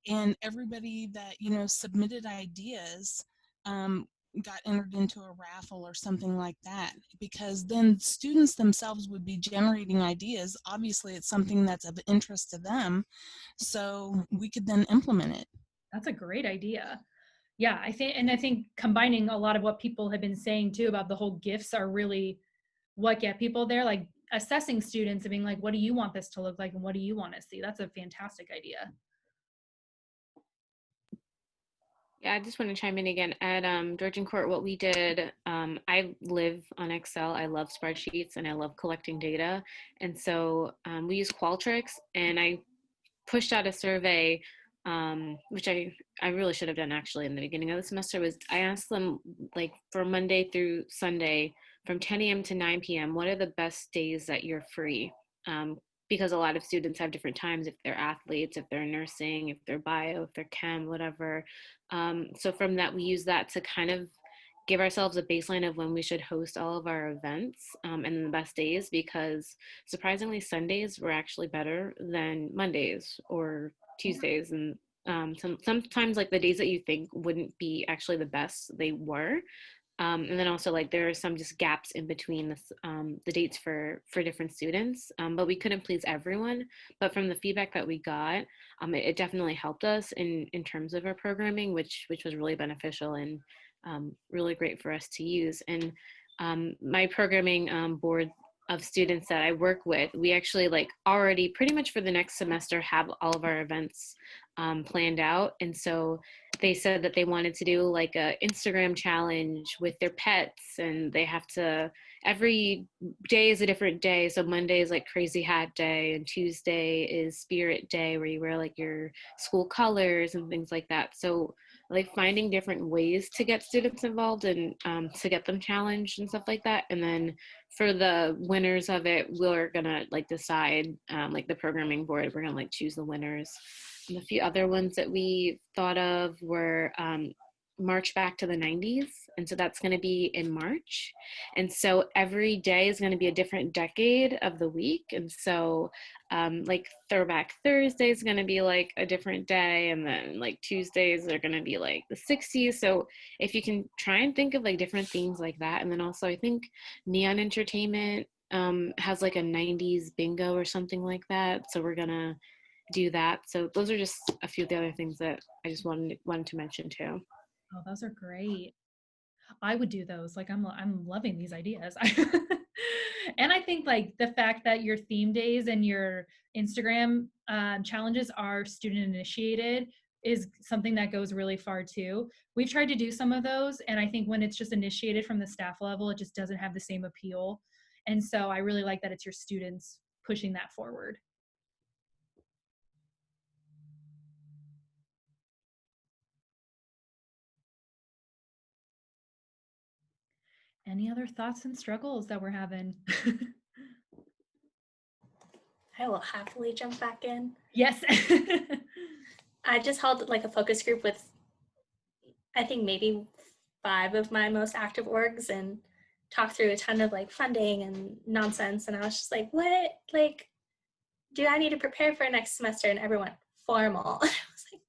and everybody that, you know, submitted ideas got entered into a raffle or something like that, because then students themselves would be generating ideas. Obviously, it's something that's of interest to them, so we could then implement it. That's a great idea. Yeah, I think combining a lot of what people have been saying too about the whole gifts are really what get people there, like assessing students and being like, what do you want this to look like and what do you want to see? That's a fantastic idea. Yeah, I just want to chime in again. At Georgian Court, what we did, I live on Excel. I love spreadsheets and I love collecting data. And so we use Qualtrics, and I pushed out a survey, which I really should have done actually in the beginning of the semester. Was I asked them, like, for Monday through Sunday from 10 a.m. to 9 p.m., what are the best days that you're free? Because a lot of students have different times, if they're athletes, if they're nursing, if they're bio, if they're chem, whatever. So from that, we use that to kind of give ourselves a baseline of when we should host all of our events, and the best days, because surprisingly Sundays were actually better than Mondays or Tuesdays. And sometimes like the days that you think wouldn't be actually the best, they were. And then also, like, there are some just gaps in between the dates for different students, but we couldn't please everyone. But from the feedback that we got, it definitely helped us in terms of our programming, which was really beneficial and really great for us to use. And my programming board of students that I work with, we actually like already pretty much for the next semester have all of our events planned out. And so they said that they wanted to do like a Instagram challenge with their pets, and they have to every day is a different day. So Monday is like crazy hat day, and Tuesday is spirit day, where you wear like your school colors and things like that. So like finding different ways to get students involved and to get them challenged and stuff like that. And then for the winners of it, we're gonna like decide, like the programming board, we're gonna like choose the winners. And a few other ones that we thought of were March back to the 90s. And so that's going to be in March. And so every day is going to be a different decade of the week. And so like Throwback Thursday is going to be like a different day. And then like Tuesdays are going to be like the 60s. So if you can try and think of like different themes like that. And then also I think Neon Entertainment has like a 90s bingo or something like that. So we're going to do that. So those are just a few of the other things that I just wanted to mention too. Oh, those are great. I would do those. Like I'm loving these ideas. And I think like the fact that your theme days and your Instagram challenges are student initiated is something that goes really far too. We've tried to do some of those, and I think when it's just initiated from the staff level, it just doesn't have the same appeal. And so I really like that it's your students pushing that forward. Any other thoughts and struggles that we're having? I will happily jump back in. Yes. I just held like a focus group with, I think maybe 5 of my most active orgs, and talked through a ton of like funding and nonsense. And I was just like, what? Like, do I need to prepare for next semester? And everyone, formal. I was like,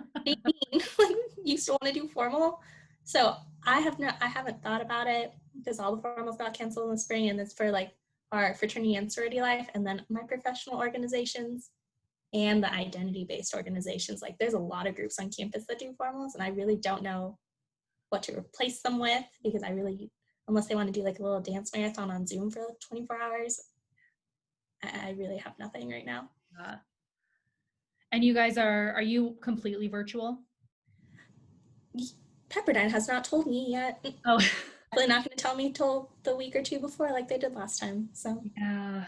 what do you mean? Like, you still want to do formal? So I haven't thought about it, because all the formals got canceled in the spring, and it's for like our fraternity and sorority life, and then my professional organizations and the identity-based organizations. Like, there's a lot of groups on campus that do formals, and I really don't know what to replace them with, because I really, unless they want to do like a little dance marathon on Zoom for like 24 hours, I really have nothing right now. And you guys are you completely virtual? Pepperdine has not told me yet. Oh, Probably not going to tell me till the week or two before, like they did last time. So yeah.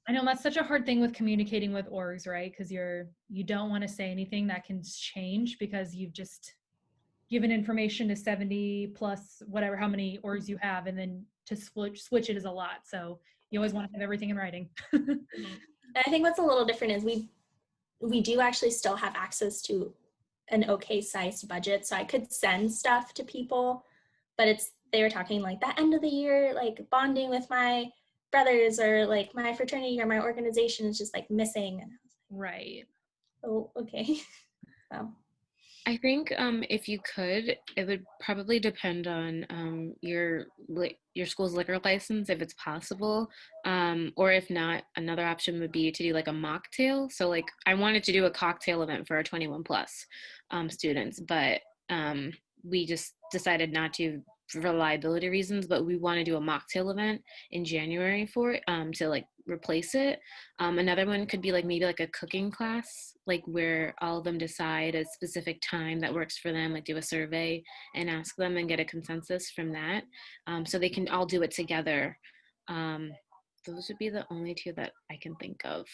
I know that's such a hard thing with communicating with orgs, right? Because you don't want to say anything that can change, because you've just given information to 70 plus whatever, how many orgs you have, and then to switch it is a lot. So you always want to have everything in writing. I think what's a little different is we do actually still have access to an okay sized budget. So I could send stuff to people, but they were talking like that end of the year, like bonding with my brothers, or like my fraternity or my organization is just like missing. And I was like, Right. oh, okay. So I think if you could, it would probably depend on your school's liquor license, if it's possible, or if not, another option would be to do like a mocktail. So like I wanted to do a cocktail event for our 21 plus students, but we just decided not to for liability reasons. But we want to do a mocktail event in January for it, to like replace it. Another one could be like maybe like a cooking class, like where all of them decide a specific time that works for them, like do a survey and ask them and get a consensus from that, so they can all do it together. Those would be the only two that I can think of.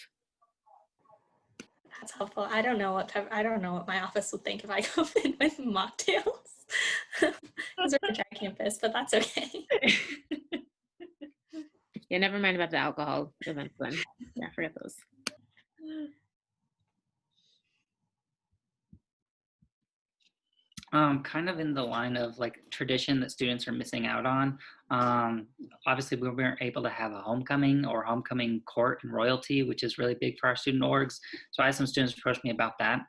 that's helpful. I don't know what my office would think if I go in with mocktails, because we're a dry campus, but that's okay. Yeah, never mind about the alcohol events then. Yeah, forget those. Kind of in the line of like tradition that students are missing out on. Obviously, we weren't able to have a homecoming or homecoming court and royalty, which is really big for our student orgs. So I had some students approach me about that.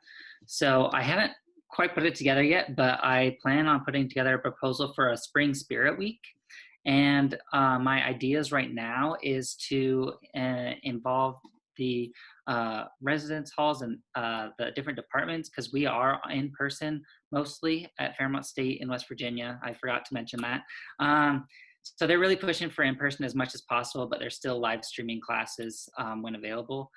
So I haven't quite put it together yet, but I plan on putting together a proposal for a spring spirit week. And my ideas right now is to involve the residence halls and the different departments, because we are in person mostly at Fairmont State in West Virginia. I forgot to mention that. So they're really pushing for in-person as much as possible, but they're still live streaming classes when available.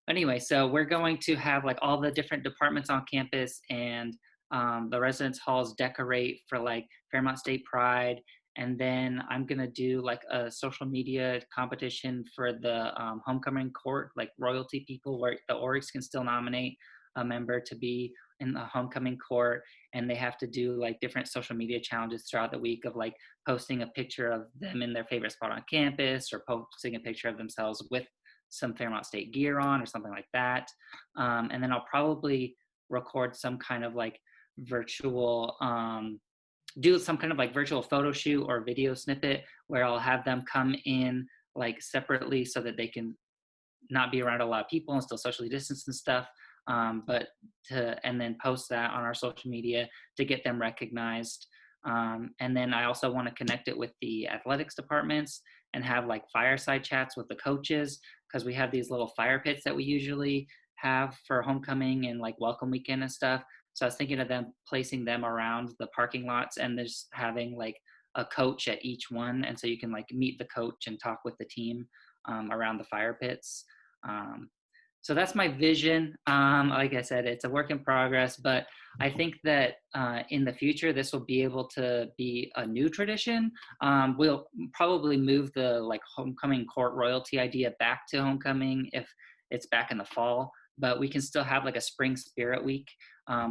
Anyway, so we're going to have like all the different departments on campus, and the residence halls decorate for like Fairmont State Pride, And then I'm gonna do like a social media competition for the homecoming court, like royalty people, where the orgs can still nominate a member to be in the homecoming court, and they have to do like different social media challenges throughout the week of like posting a picture of them in their favorite spot on campus, or posting a picture of themselves with some Fairmont State gear on or something like that. And then I'll probably record some kind of like virtual do some kind of like virtual photo shoot or video snippet where I'll have them come in like separately so that they can not be around a lot of people and still socially distance and stuff. But and then post that on our social media to get them recognized. And then I also want to connect it with the athletics departments and have like fireside chats with the coaches, because we have these little fire pits that we usually have for homecoming and like welcome weekend and stuff. So I was thinking of them placing them around the parking lots and just having like a coach at each one. And so you can like meet the coach and talk with the team around the fire pits. So that's my vision. Like I said, it's a work in progress, but I think that in the future, this will be able to be a new tradition. We'll probably move the like homecoming court royalty idea back to homecoming if it's back in the fall, but we can still have like a spring spirit week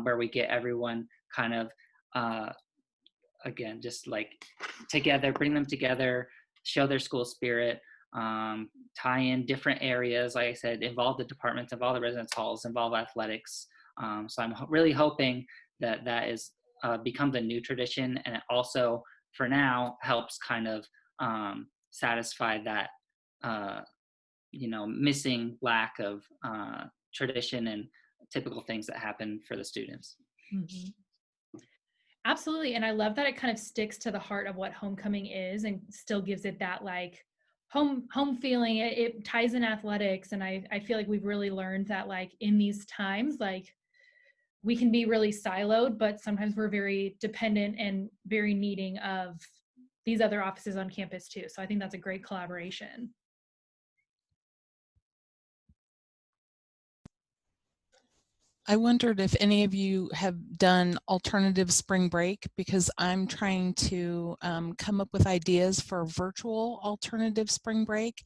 where we get everyone kind of, again, just like together, bring them together, show their school spirit, tie in different areas, like I said, involve the departments, involve the residence halls, involve athletics. So I'm really hoping that that is becomes a new tradition, and it also, for now, helps kind of satisfy that missing lack of tradition and typical things that happen for the students. Mm-hmm. Absolutely. And I love that it kind of sticks to the heart of what homecoming is and still gives it that like home feeling. It ties in athletics. And I feel like we've really learned that like in these times, like we can be really siloed, but sometimes we're very dependent and very needing of these other offices on campus too. So I think that's a great collaboration. I wondered if any of you have done alternative spring break, because I'm trying to come up with ideas for virtual alternative spring break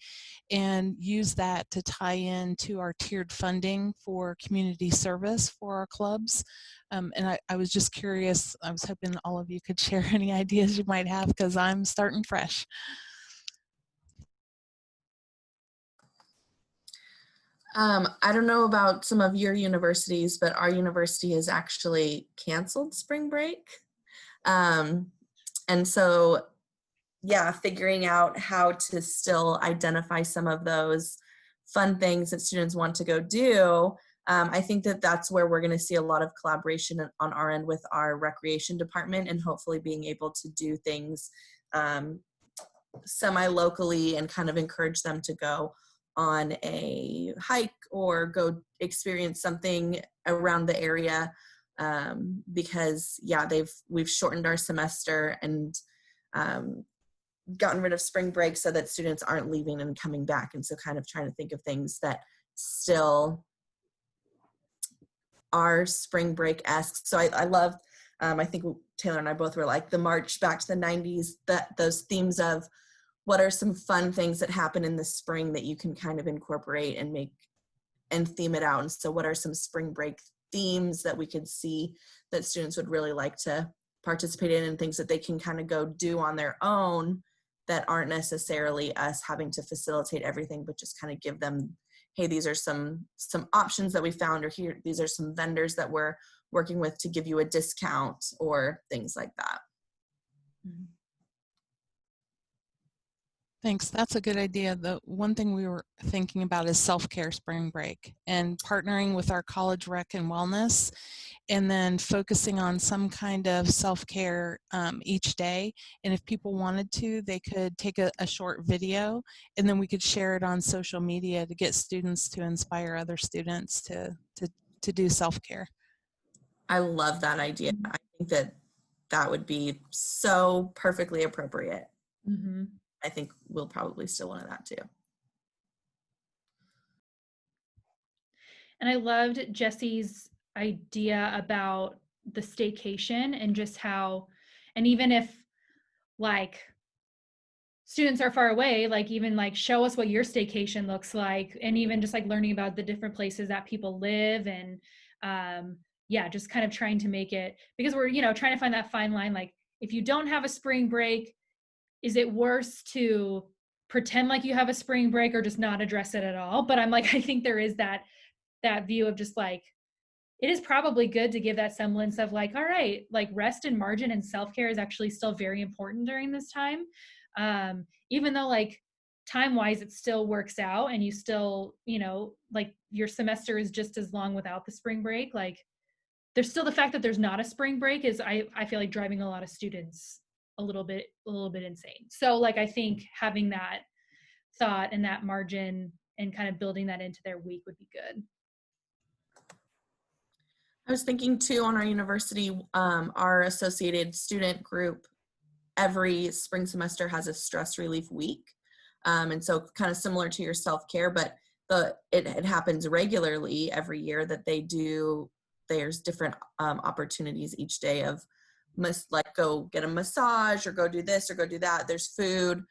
and use that to tie in to our tiered funding for community service for our clubs. And I was just curious, I was hoping all of you could share any ideas you might have, because I'm starting fresh. I don't know about some of your universities, but our university has actually canceled spring break. And so, yeah, figuring out how to still identify some of those fun things that students want to go do. I think that that's where we're going to see a lot of collaboration on our end with our recreation department, and hopefully being able to do things semi-locally and kind of encourage them to go on a hike or go experience something around the area, because yeah, we've shortened our semester and gotten rid of spring break so that students aren't leaving and coming back, and so kind of trying to think of things that still are spring break-esque. So I love, I think Taylor and I both were like the march back to the 90s, those themes of what are some fun things that happen in the spring that you can kind of incorporate and make and theme it out. And so what are some spring break themes that we could see that students would really like to participate in, and things that they can kind of go do on their own that aren't necessarily us having to facilitate everything, but just kind of give them, hey, these are some options that we found, or here, these are some vendors that we're working with to give you a discount, or things like that. Mm-hmm. Thanks. That's a good idea. The one thing we were thinking about is self-care spring break, and partnering with our college rec and wellness, and then focusing on some kind of self-care each day. And if people wanted to, they could take a short video, and then we could share it on social media to get students to inspire other students to do self-care. I love that idea. I think that would be so perfectly appropriate. Mm-hmm. I think we'll probably steal one of that too. And I loved Jesse's idea about the staycation and just how, and even if like students are far away, like even like show us what your staycation looks like, and even just like learning about the different places that people live, and yeah, just kind of trying to make it, because we're, you know, trying to find that fine line, like if you don't have a spring break, is it worse to pretend like you have a spring break or just not address it at all? But I'm like, I think there is that view of just like, it is probably good to give that semblance of like, all right, like rest and margin and self-care is actually still very important during this time. Even though like time wise, it still works out and you still, you know, like your semester is just as long without the spring break. Like there's still the fact that there's not a spring break is, I feel like driving a lot of students a little bit insane. So like, I think having that thought and that margin and kind of building that into their week would be good. I was thinking too, on our university, our associated student group, every spring semester has a stress relief week. And so kind of similar to your self-care, but it happens regularly every year that they do, there's different opportunities each day of like go get a massage or go do this or go do that. There's food.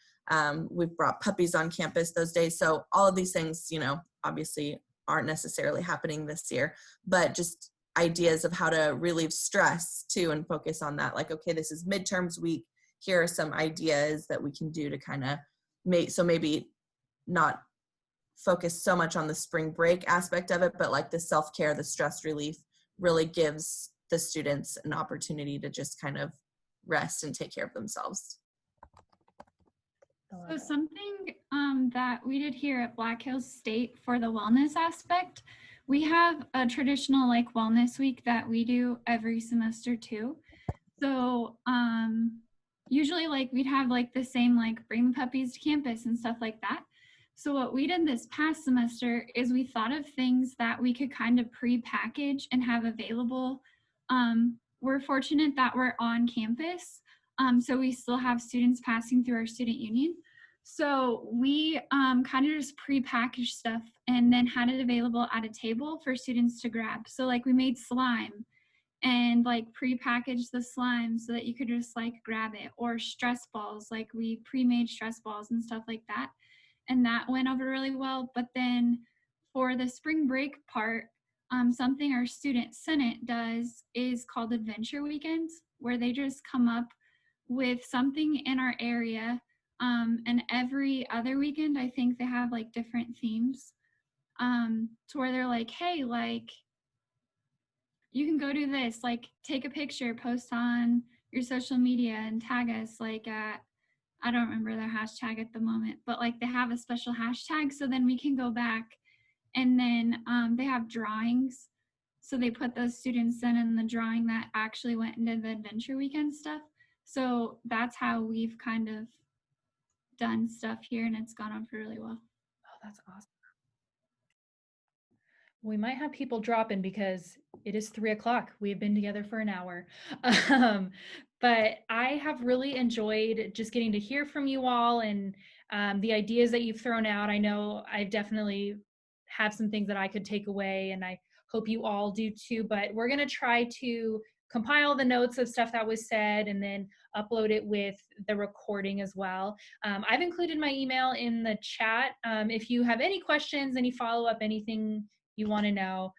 We've brought puppies on campus those days. So all of these things, you know, obviously aren't necessarily happening this year, but just ideas of how to relieve stress too and focus on that. Like, okay, this is midterms week. Here are some ideas that we can do to kind of maybe not focus so much on the spring break aspect of it, but like the self-care, the stress relief really gives the students an opportunity to just kind of rest and take care of themselves. So something that we did here at Black Hills State for the wellness aspect, we have a traditional like wellness week that we do every semester too. So usually like we'd have like the same like bring the puppies to campus and stuff like that. So what we did this past semester is we thought of things that we could kind of pre-package and have available. We're fortunate that we're on campus, so we still have students passing through our student union. So we kind of just pre-packaged stuff and then had it available at a table for students to grab. So like we made slime and like pre-packaged the slime so that you could just like grab it, or stress balls, like we pre-made stress balls and stuff like that. And that went over really well. But then for the spring break part, something our student senate does is called adventure weekends, where they just come up with something in our area. And every other weekend, I think they have like different themes, to where they're like, hey, like you can go do this, like take a picture, post on your social media and tag us like at, I don't remember their hashtag at the moment, but like they have a special hashtag, so then we can go back and then they have drawings. So they put those students in the drawing that actually went into the adventure weekend stuff. So that's how we've kind of done stuff here, and it's gone on for really well. Oh, that's awesome. We might have people dropping because it is 3:00. We have been together for an hour. But I have really enjoyed just getting to hear from you all and the ideas that you've thrown out. I know I definitely have some things that I could take away, and I hope you all do too. But we're going to try to compile the notes of stuff that was said and then upload it with the recording as well. I've included my email in the chat. If you have any questions, any follow-up, anything you want to know,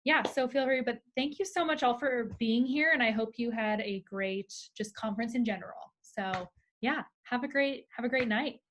yeah, so feel free. But thank you so much all for being here, and I hope you had a great just conference in general. So yeah, have a great night.